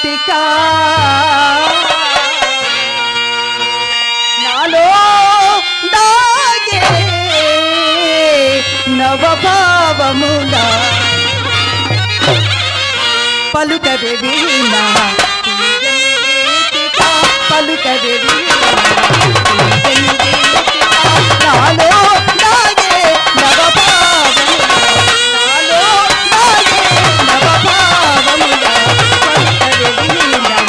గీతికా నాలో దాగే నవభావముల పలుకవే వీణా పలుకవే వీణా నాలో దాగే నవభావముల నాలో దాగే నవభావముల పలుకవే వీణా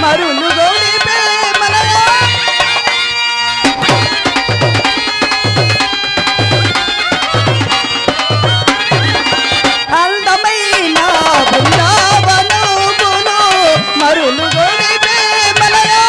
మరులు గోడిపే మనయా అందమైన బృందావనములు మరులు గోడిపే మనయా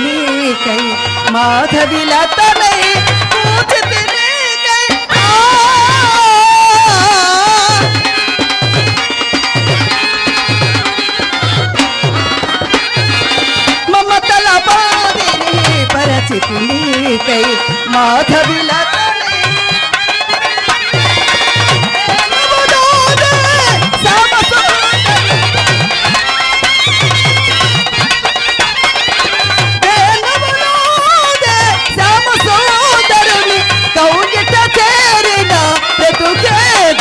నీకై మాధవిలతనై పూజితి నీకై మమతల పాదిని పరచితి నీకై మాధవిలతనై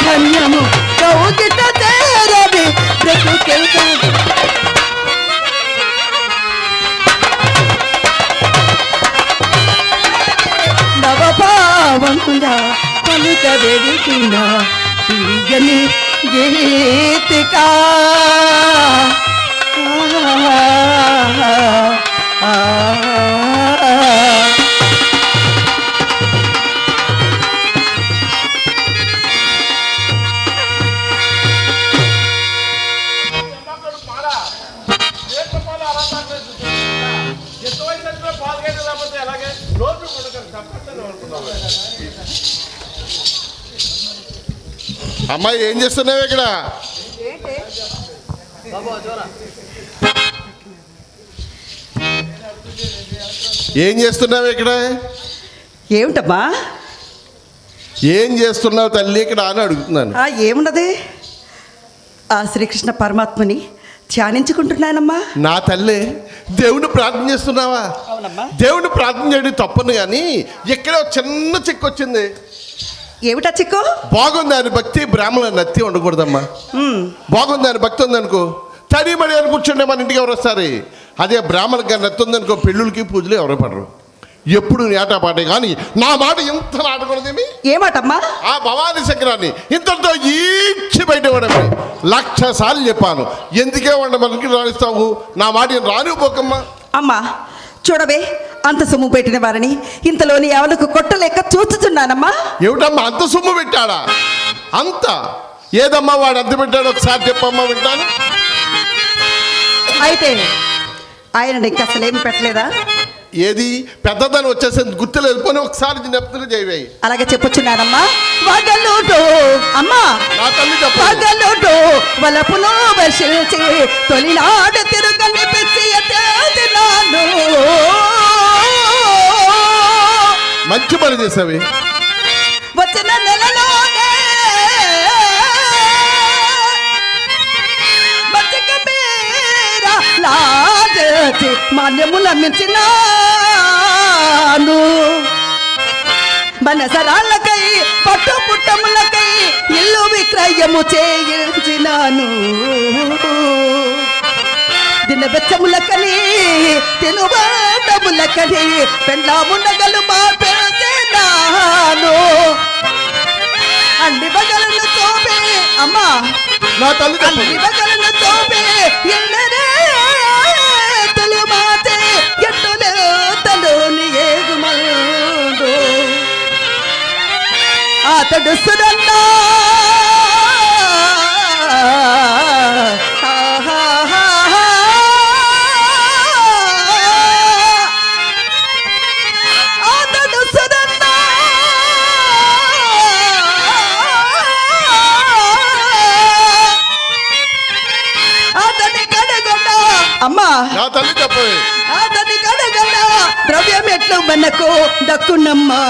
ధన్యము కౌగిట చేరవి బ్రతుకే నవభావముల పలుకవే వీణా తీయని గీతికా అమ్మాయి ఏం చేస్తున్నావు ఇక్కడ? ఏం చేస్తున్నావు ఇక్కడ? ఏమిటమ్మా ఏం చేస్తున్నావు తల్లి ఇక్కడ అని అడుగుతున్నాను. ఏమున్నది, ఆ శ్రీకృష్ణ పరమాత్మని ధ్యానించుకుంటున్నానమ్మా. నా తల్లి దేవుని ప్రార్థన చేస్తున్నావా? దేవుని ప్రార్థన చేయడం తప్పను, కానీ ఎక్కడో చిన్న చిక్కు వచ్చింది. ఏమిటా చిక్కు? బాగుంది అని భక్తి బ్రాహ్మణ నత్తి ఉండకూడదమ్మా. బాగుంది అని భక్తి ఉందనుకో తడి మడి అని కూర్చుంటే మన ఇంటికి ఎవరు వస్తారు? అదే బ్రాహ్మణ గారి నత్తి ఉందనుకో పెళ్ళిళ్ళకి పూజలు ఎవరు పడరు. ఎప్పుడు ఏటా పాటే కానీ నా మాట ఇంత నాటకూడదేమి. ఏమాటమ్మా? ఆ భవానీ శంకరాన్ని ఇంతటితో ఈడ్చి బయట పడమే 1,00,000 సార్లు చెప్పాను. ఎందుకే మనకి రాణిస్తావు? నా మాట రానిపోకమ్మా. అమ్మా చూడవే, అంత సొమ్ము పెట్టిన వారిని ఇంతలోని ఎవరికి కొట్టలేక చూస్తున్నానమ్మా. ఏమిటమ్మా అంత సొమ్ము పెట్టాడా? అంత ఏదమ్మా వాడు అంత పెట్టాడు? ఒకసారి చెప్పమ్మా వింటాను. అయితే ఆయన నీకు అసలేమి పెట్టలేదా? ఏది పెద్దదాన్ని వచ్చేసింది గుర్తులు వెళ్ళిపోయి ఒకసారి జ్ఞప్తులు చేయవేయి. అలాగే చెప్పొచ్చున్నానమ్మా. వగలుడు అమ్మా నా తల్లి చెప్పు. వగలుడు వలపులో వర్షించి తొలినాడు తిరుగని పెట్టి ఎత్తేదినాను. మంచి పని చేసావి. వచ్చిన నెలలోనే బతుక మీద చేసి మాన్యముల మించినాను మనసరాళ్ళకై పట్టు పుట్టములకై ఇల్లు విక్రయము చేయించినాను దినబెచ్చములకని తినుబాటములకని పెండ్లాముండగలు మా పెంచినాను అన్ని బగలను తోపే అమ్మా నా తల్లి అన్ని చెప్పండి. బగలను తోపే ఎన్నరే తలు మాతే ఎట్టులే తలోని ఏగుమందు అతడు సురన్నా అతడు సురన్నా అతని కడగొండ అమ్మా నా తల్లి చెప్పండి. అతని కడగొండ ద్రవ్యం ఎట్లు మనకు దక్కునమ్మా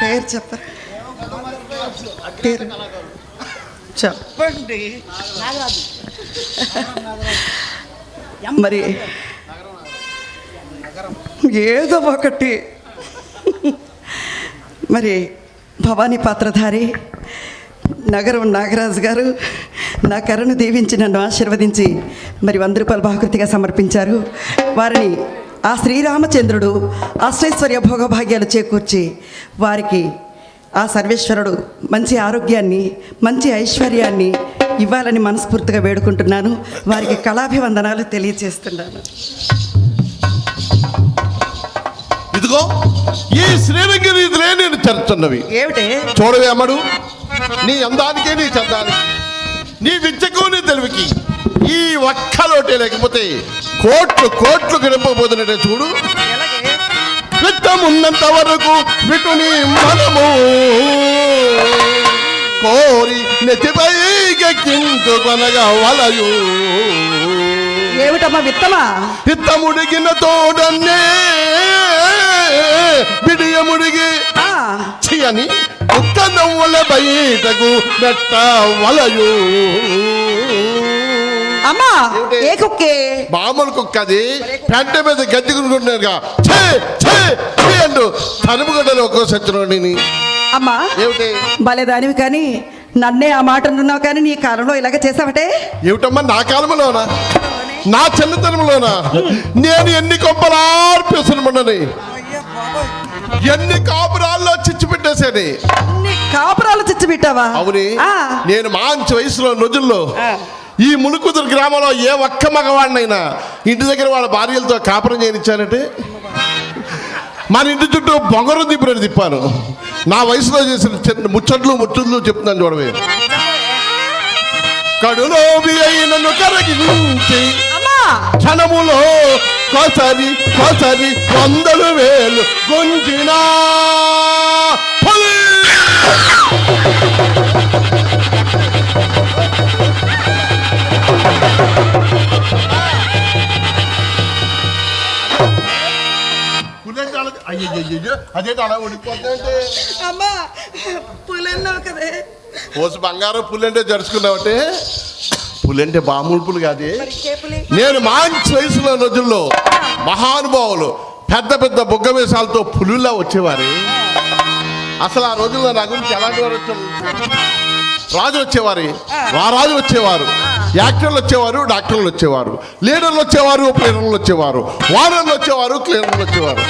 పేరు చెప్పరు పేరు చెప్పండి మరి ఏదో ఒకటి మరి భవానీ పాత్రధారి నగరం నాగరాజు గారు నా కరను దీవించి నన్ను ఆశీర్వదించి మరి 100 రూపాయల బహుకృతిగా సమర్పించారు. వారిని ఆ శ్రీరామచంద్రుడు అష్టైశ్వర్య భోగభాగ్యాలు చేకూర్చి వారికి ఆ సర్వేశ్వరుడు మంచి ఆరోగ్యాన్ని మంచి ఐశ్వర్యాన్ని ఇవ్వాలని మనస్ఫూర్తిగా వేడుకుంటున్నాను. వారికి కళాభివందనాలు తెలియజేస్తున్నాను. ఇదిగో ఈ శ్రీరంగిరి ఇదిలే నేను చరుతున్నవి ఏమిటే చూడవే అమ్మడు, నీ అందానికి నీ చందానికి నీ విద్యకు నీ తెలివికి ఈ ఒక్కలోటే లేకపోతే కోట్లు కోట్లు గడిపబోతున్నట్టే చూడు. విత్తమున్నంత వరకు విటుని మనము కోరి నెత్తిపై గెక్కించుకొనగా వలయు. ఏమిటమ్మా విత్తమా? విత్తముడిగిన తోడన్నే బిడియముడిగి అని ఒక్క నవ్వుల బయటకు పెట్ట వలయు. అమ్మా ఏ కుక్కే? మామూలు కుక్క అది. పెంట మీద గద్దెకునుకుంటున్నారుగా అంటూ తనుముగడ్డలు ఒక్కో సచ్చినోడిని. అమ్మా ఏమిటి భలేదానివి కానీ నన్నే ఆ మాట అంటున్నావు కానీ నీ కాలంలో ఇలాగ చేసావటే? ఏమిటమ్మా నా కాలంలోనా, నా చిన్నతనంలోనా నేను ఎన్ని కొంపలార్పేసనుమన్నని, ఎన్ని కాపురాల్లో చిచ్చు పెట్టేశాని. కాపురాలు చిచ్చు పెట్టావా? అవుని. నేను మంచి వయసులో రోజుల్లో ఈ మునుకుదురు గ్రామంలో ఏ ఒక్క మగవాడినైనా ఇంటి దగ్గర వాళ్ళ భార్యలతో కాపురం చేయనిచ్చానంటే మన ఇంటి చుట్టూ బొంగరం దిప్పుని తిప్పాను. నా వయసులో చేసిన ముచ్చట్లు చెప్తున్నాను చూడవే. కడులోబి అయినను కరగించి క్షణములో కొసరి కొసరి వందలు వేలు గుంజినా పుల్. అయ్యో అదేంటి అలా ఉడికిపోతుందంటే అమ్మా పులన్నావు కదే పోసు బంగారం పుల్లంటే జరుచుకున్నావంటే పులంటే మామూలు పులు కాదే. మరి ఇంకే పులి? నేను మంచి వయసులో రోజుల్లో మహానుభావులు పెద్ద పెద్ద బొగ్గ వేషాలతో పులుల్లా వచ్చేవారు. అసలు ఆ రోజుల్లో నా గురించి ఎలాంటి వారు వచ్చారు? రాజులు వచ్చేవారు, రారాజులు వచ్చేవారు, యాక్టర్లు వచ్చేవారు, డాక్టర్లు వచ్చేవారు, లీడర్లు వచ్చేవారు, ప్లేడర్లు వచ్చేవారు, వానర్లు వచ్చేవారు, క్లీనర్లు వచ్చేవారు.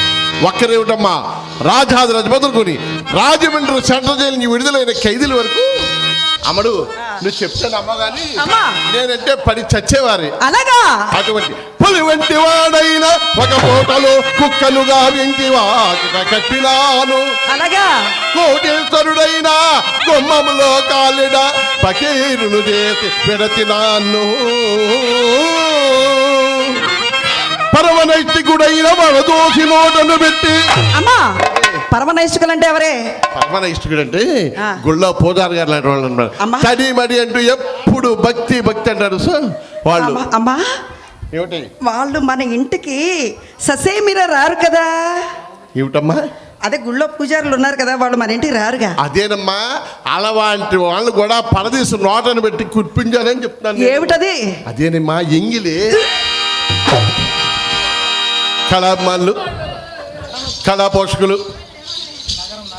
ఒక్కరేమిటమ్మా రాజాది రజబదులుకొని రాజమండ్రి సెంట్రల్ జైలు నుంచి విడుదలైన ఖైదీల వరకు అమ్మడు నువ్వు చెప్తాను అమ్మ కానీ అమ్మా. నేనంటే పడి చచ్చేవారి. అలాగా అటువంటి పులి వంటి వాడైనా ఒక పూటలో కుక్కలుగా వెంటి వాకిట కట్టినాను. అలాగా కోటేశ్వరుడైనా గుమ్మములో కాలిడ పకీరును చేసి పెడతినాను. పరమనైతికుడైన వడదోసి నోటను పెట్టి అమ్మా పరమనైష్కులు అంటే ఎవరే? పరమనైష్ఠుడు అంటే ఆ. గుళ్ళో పూజారి గారు లాంటి వాళ్ళు అన్నమాట. అమ్మా. తడి మడి అంటూ ఎప్పుడు భక్తి భక్తి అంటారు సార్ వాళ్ళు. అమ్మా ఏమిటి వాళ్ళు మన ఇంటికి ససేమిరా రారు కదా. ఏమిటమ్మా అదే గుళ్ళో పూజారులు ఉన్నారు కదా, వాళ్ళు మన ఇంటికి రారుగా. అదేనమ్మా అలాంటి వాళ్ళు కూడా పరదీసు నోటను పెట్టి కుర్పించాలని చెప్తున్నాను. ఏమిటది? అదేనమ్మా ఎంగిలి కళాభిమానులు, కళా పోషకులు,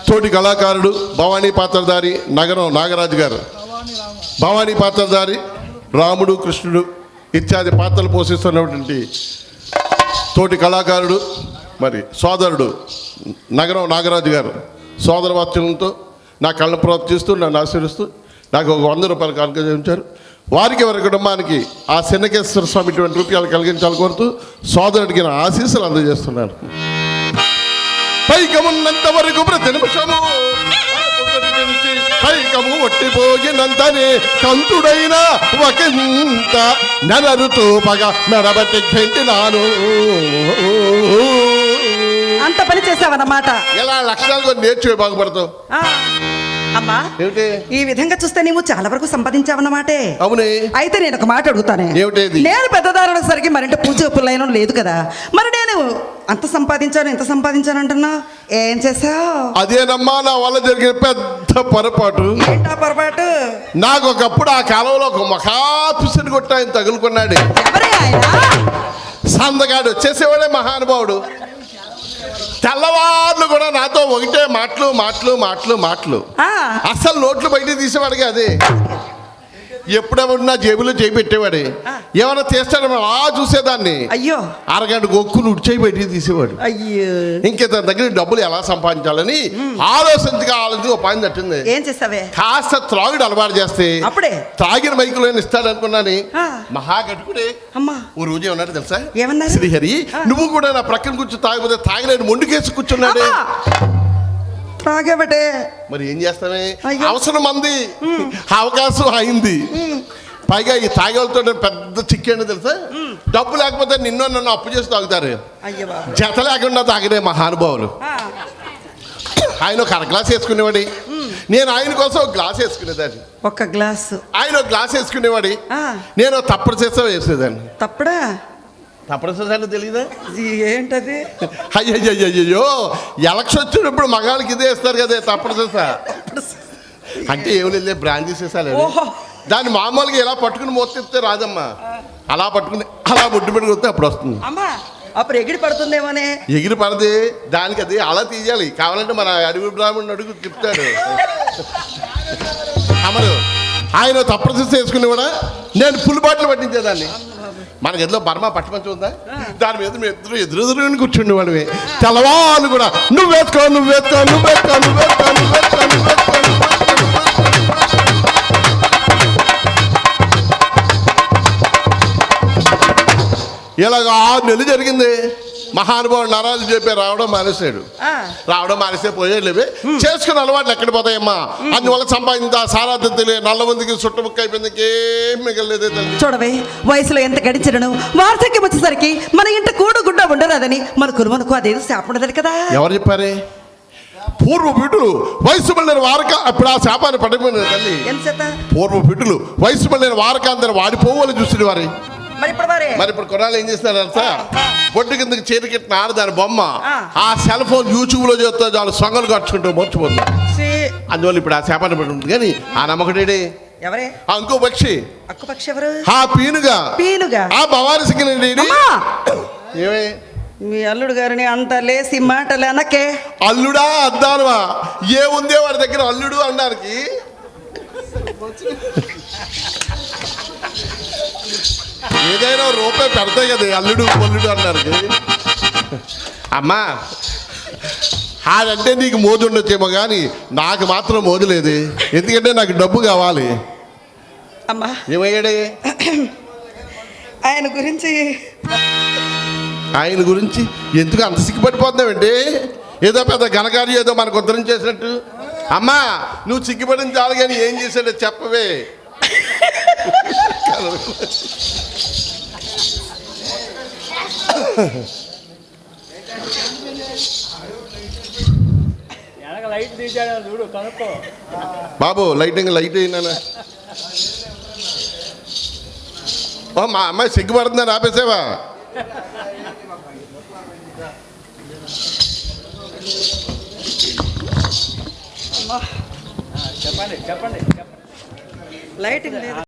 తోటి కళాకారుడు భవానీ పాత్రధారి నగరం నాగరాజు గారు, భవానీ పాత్రధారి రాముడు కృష్ణుడు ఇత్యాది పాత్రలు పోషిస్తున్నటువంటి తోటి కళాకారుడు మరి సోదరుడు నగరం నాగరాజు గారు సోదర వాత్సల్యంతో నా కళ్ళ ప్రోత్సహిస్తూ నన్ను ఆశీర్వదిస్తూ నాకు ఒక 100 రూపాయలు కనుగొంచారు. వారికి వారి కుటుంబానికి ఆ చెన్నకేశ్వర స్వామి ఇటువంటి రూపాయలు కలిగించాలని కోరుతూ సోదరుడికి నా ఆశీస్సులు అందజేస్తున్నాను. పైకమున్నంత వరకు ప్రతి నిమిషము పైకము ఒట్టిపోయినంతనే కంతుడైన ఒకంత నెలరుతూ పగ మెడబట్టి గెంటినాను. అంత పని చేసావన్నమాట. ఇలా లక్షణాలు కొన్ని నేర్చువే బాగుపడతావు. ఆ, అమ్మా ఏమిటి? ఈ విధంగా చూస్తే నీవు చాలా వరకు సంపాదించావన్నమాటే. అవునే. అయితే నేను ఒక మాట అడుగుతానే. ఏమిటేది? నేను పెద్దదారుల సరికి మరింత పూజ పుల్లైన లేదు కదా, మరి నేను అంత సంపాదించాను ఎంత సంపాదించాను అంటున్నా, ఏం చేసావు? అదేనమ్మా నా వల్ల జరిగిన పెద్ద పొరపాటు. ఏంటా పొరపాటు? నాకు ఒకప్పుడు ఆ కాలంలో ఒక మహాపిసిని కొట్ట ఆయన తగులుకున్నాడు. ఎవరే ఆయన? సందగాడు వచ్చేసేవాడే మహానుభావుడు. తెల్లవాళ్ళు కూడా నాతో ఒకటే మాటలు మాటలు మాటలు మాటలు. ఆ, అసలు నోట్లు బయట తీసేవాడిగా అదే. ఎప్పుడెప్పుడు నా జేబులో చేయి పెట్టేవాడే. ఏమైనా తీస్తాడు చూసేదాన్ని. అయ్యో అరగంట గొక్కులు ఉడిచేయి బయటికి తీసేవాడు. అయ్యో ఇంకే తన దగ్గర డబ్బులు ఎలా సంపాదించాలని ఆలోచించగా ఒక పని తట్టింది. ఏం చేసావే? కాస్త త్రాగుడు అలవాటు చేస్తే అప్పుడే త్రాగిన మైకులో ఇస్తాడు అనుకున్నాను. ఆ. మహాగట్టుకుడే అమ్మా ఓ రోజు ఏమన్నాడు తెలుసా? ఏమన్నారు? శ్రీహరి నువ్వు కూడా నా ప్రక్కన కూర్చొని తాగిపోతే తాగలేని మొండుకేసి కూర్చున్నాడే. త్రాగబట్టే మరి ఏం చేస్తామే? అయ్యో. అవసరం మంది అవకాశం అయింది. పైగా ఈ తాగేవాళ్ళతో పెద్ద చిక్కేండి తెలుసా? డబ్బు లేకపోతే నిన్నో నన్ను అప్పు చేసి తాగుతారు. అయ్యో బాబు. జత లేకుండా తాగినే మహానుభావులు. ఆ, ఆయన ఒక అర గ్లాస్ వేసుకునేవాడి, నేను ఆయన కోసం ఒక గ్లాస్ వేసుకునేదాన్ని. ఒక్క గ్లాసు. ఆయన ఒక గ్లాస్ వేసుకునేవాడి, ఆ, నేను తప్పడు చేసా వేసేదాన్ని. తప్పుడా? తప్పడు చేసాను తెలియదా? ఏంటది? అయ్యయ్యో ఎలక్షన్ వచ్చినప్పుడు మగాళ్ళకి ఇదే ఇస్తారు కదా తప్పడు చేసా. అంటే ఏమి లేదు బ్రాంచ్ చేసేసాలి. ఓహో. దాన్ని మామూలుగా ఇలా పట్టుకుని మోస్తే రాదమ్మా. అలా పట్టుకుని అలా బొడ్డు పెట్టుకు వస్తే అప్పుడు వస్తుంది. అమ్మా అప్పుడు ఎగిరి పడుతుందేమోనే. ఎగిరి పడది దానికి అది అలా తీయాలి. కావాలంటే మన అడవి బ్రాహ్మణుడు అడుగు చెప్తాడు. అమరు ఆయన తప్పడు చేసి వేసుకునేవాడా, నేను పులి బాటలు పట్టించేదాన్ని. మన గదిలో బర్మా పట్టుమంచం ఉందా, దాని మీద మేము ఎదురు కూర్చుండేవాడివి. తెల్లవాళ్ళు కూడా నువ్వు వేసుకో నువ్వు వేసుకో నువ్వు వేసుకో నువ్వు వేసుకో నువ్వు వేసుకో నువ్వు వేసుకో నువ్వు వేసుకో. ఇలాగ 6 నెలలు జరిగింది. మహానుభావుడు నరాలు చెప్పి రావడం మానేశాడు. ఆ, రావడం మానేస్తే పోయేలేవి చేసుకున్న అలవాట్లు ఎక్కడ పోతాయమ్మా. అందువల్ల సంపాదించా సారాధితులే నల్ల మందికి చుట్టముక్క అయిపోయింది, ఏం మిగలలేదే తల్లి. చూడవే, వయసులో ఎంత గడిచినను వార్ధక్యం వచ్చేసరికి మన ఇంట కూడు గుడ్డ ఉండరాదని మన కురుమనుకు అదేదో శాపం ఉండదు కదా. ఎవరు చెప్పారే? పూర్వ బిడ్డలు వయసు మళ్ళీ వారక అప్పుడు ఆ శాపాన్ని పడిపోయిన తల్లి. ఎంత చేత పూర్వ బిడ్డలు వయసు మళ్ళీ వారక అందరు వాడిపోవాలి చూసిన వారి. మరి ఇప్పుడు వారే మరి ఇప్పుడు కొనాలి ఏం చేస్తున్నారు తెలుసా? బొడ్డు కిందకి చేతికెట్టిన ఆడదాని బొమ్మ ఆ. ఆ సెల్ ఫోన్ యూట్యూబ్ లో చేస్తే వాళ్ళు సొంగలు కట్టుకుంటూ మర్చిపోతున్నారు. ఛీ, అందువల్ల ఇప్పుడు ఆ శాపాన్ని పడి ఉంటుంది. కానీ ఆ నమ్మకడేడే ఎవరే ఆ ఇంకో పక్షి అక్కుపక్షి ఎవరు? ఆ పీనుగా పీనుగా. ఆ భవాని సిగ్గిన అమ్మా! ఏమే మీ అల్లుడు గారిని అంత లేసి మాటలు అనకే. అల్లుడా అద్దానువా ఏముందే వాడి దగ్గర అల్లుడు అనడానికి? ఏదైనా రూపాయి పెడతాయి కదా అల్లుడు పొల్లుడు అన్నారు. అమ్మా ఆడంటే నీకు మోజు ఉండొచ్చేమో కానీ నాకు మాత్రం మోజు లేదు. ఎందుకంటే నాకు డబ్బు కావాలి. అమ్మా, ఏమయ్యాడే? ఆయన గురించి ఆయన గురించి ఎందుకు అంత సిగ్గుపడిపోతున్నావండి? ఏదో పెద్ద ఘనకార్యం ఏదో మనకు ఉద్ధరం చేసినట్టు. అమ్మా నువ్వు సిగ్గుపడిన చాలు కానీ ఏం చేశాడో చెప్పవే. బాబు లైటింగ్ లైట్ అయినా మా అమ్మాయి సిగ్గుపడుతుందని ఆపేసావా? లైటింగ్ లేదు.